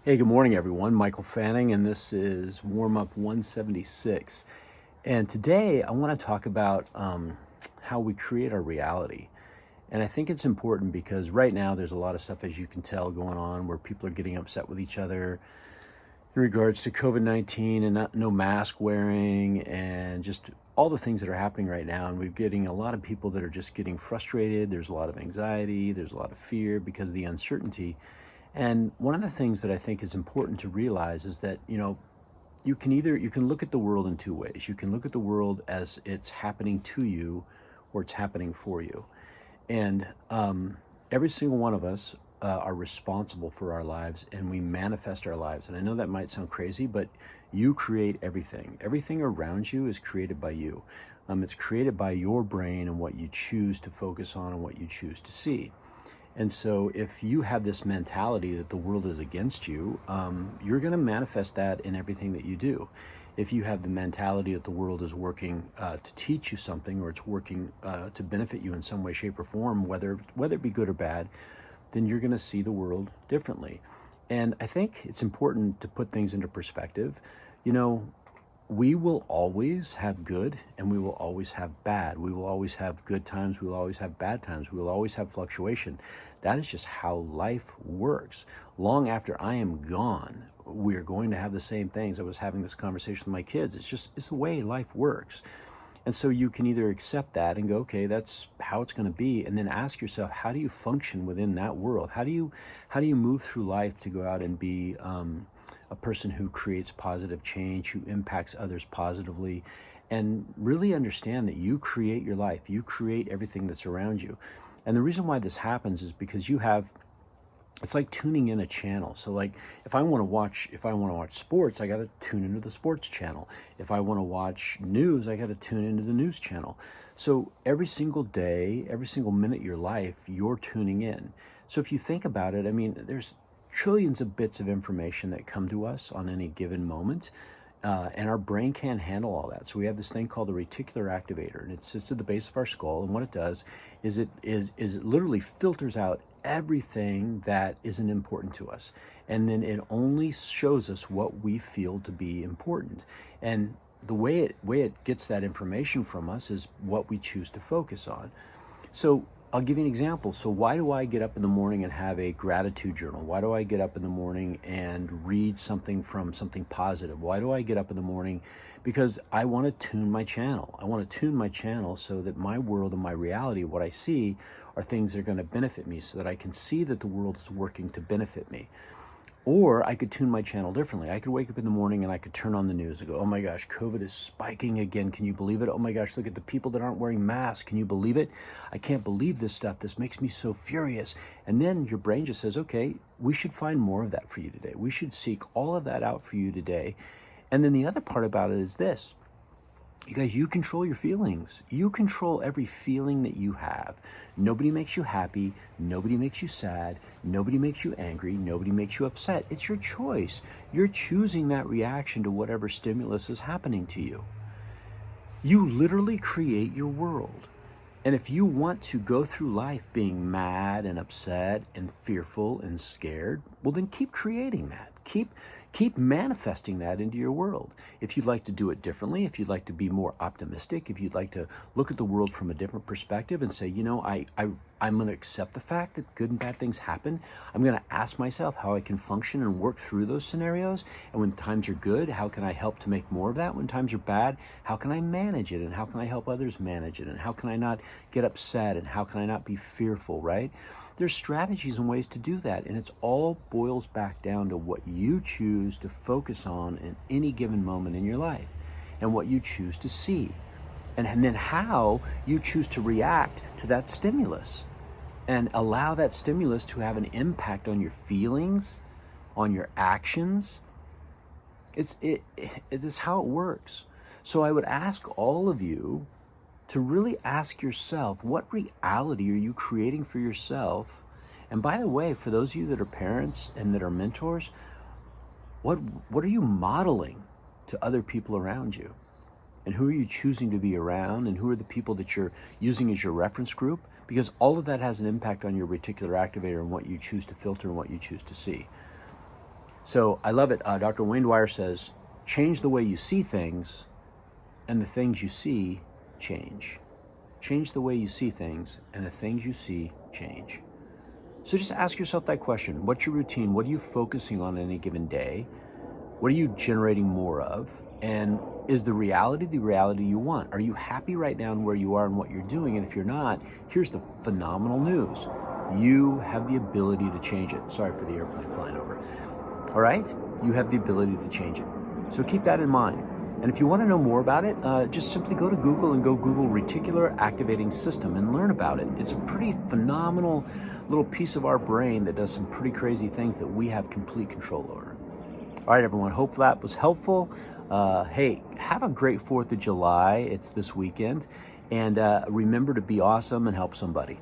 Hey, good morning, everyone. Michael Fanning, and this is Warm Up 176. And today I want to talk about how we create our reality. And I think it's important because right now there's a lot of stuff, as you can tell, going on where people are getting upset with each other in regards to COVID-19 and no mask wearing and just all the things that are happening right now. And we're getting a lot of people that are just getting frustrated. There's a lot of anxiety, there's a lot of fear because of the uncertainty. And one of the things that I think is important to realize is that, you can look at the world in two ways. You can look at the world as it's happening to you or it's happening for you. And every single one of us are responsible for our lives and we manifest our lives. And I know that might sound crazy, but you create everything. Everything around you is created by you. It's created by your brain and what you choose to focus on and what you choose to see. And so, if you have this mentality that the world is against you, you're going to manifest that in everything that you do. If you have the mentality that the world is working to teach you something, or it's working to benefit you in some way, shape, or form, whether it be good or bad, then you're going to see the world differently. And I think it's important to put things into perspective. You know, we will always have good and we will always have bad. We will always have good times. We will always have bad times. We will always have fluctuation. That is just how life works. Long after I am gone, we're going to have the same things. I was having this conversation with my kids. It's the way life works. And so you can either accept that and go, okay, that's how it's going to be, and then ask yourself, how do you function within that world? How do you move through life to go out and be a person who creates positive change, who impacts others positively, and really understand that you create your life. You create everything that's around you. And the reason why this happens is because it's like tuning in a channel. So like if I want to watch sports, I got to tune into the sports channel. If I want to watch news, I got to tune into the news channel. So every single day, every single minute of your life, you're tuning in. So if you think about it, I mean, there's trillions of bits of information that come to us on any given moment. And our brain can't handle all that. So we have this thing called the reticular activator, and it sits at the base of our skull. And what it does is it literally filters out everything that isn't important to us. And then it only shows us what we feel to be important. And the way it gets that information from us is what we choose to focus on. So I'll give you an example. So why do I get up in the morning and have a gratitude journal? Why do I get up in the morning and read something from something positive? Why do I get up in the morning? Because I want to tune my channel. I want to tune my channel so that my world and my reality, what I see, are things that are going to benefit me, so that I can see that the world is working to benefit me. Or I could tune my channel differently. I could wake up in the morning and I could turn on the news and go, oh my gosh, COVID is spiking again. Can you believe it? Oh my gosh, look at the people that aren't wearing masks. Can you believe it? I can't believe this stuff. This makes me so furious. And then your brain just says, okay, we should find more of that for you today. We should seek all of that out for you today. And then the other part about it is this. You guys, you control your feelings. You control every feeling that you have. Nobody makes you happy. Nobody makes you sad. Nobody makes you angry. Nobody makes you upset. It's your choice. You're choosing that reaction to whatever stimulus is happening to you. You literally create your world. And if you want to go through life being mad and upset and fearful and scared, well, then keep creating that. Keep manifesting that into your world. If you'd like to do it differently, if you'd like to be more optimistic, if you'd like to look at the world from a different perspective and say, I'm going to accept the fact that good and bad things happen. I'm going to ask myself how I can function and work through those scenarios. And when times are good, how can I help to make more of that? When times are bad, how can I manage it? And how can I help others manage it? And how can I not get upset? And how can I not be fearful, right? There's strategies and ways to do that. And it's all boils back down to what you choose to focus on in any given moment in your life and what you choose to see. And then how you choose to react to that stimulus and allow that stimulus to have an impact on your feelings, on your actions. It is how it works. So I would ask all of you to really ask yourself, what reality are you creating for yourself? And by the way, for those of you that are parents and that are mentors, what are you modeling to other people around you? And who are you choosing to be around? And who are the people that you're using as your reference group? Because all of that has an impact on your reticular activator and what you choose to filter and what you choose to see. So I love it. Dr. Wayne Dwyer says, change the way you see things, and the things you see change. Change the way you see things, and the things you see change. So just ask yourself that question. What's your routine? What are you focusing on any given day? What are you generating more of? And is the reality you want? Are you happy right now in where you are and what you're doing? And if you're not, here's the phenomenal news. You have the ability to change it. Sorry for the airplane flying over. All right? You have the ability to change it. So keep that in mind. And if you want to know more about it, just simply go to Google and go Google Reticular Activating System and learn about it. It's a pretty phenomenal little piece of our brain that does some pretty crazy things that we have complete control over. All right, everyone. Hope that was helpful. Hey, have a great 4th of July. It's this weekend. And remember to be awesome and help somebody.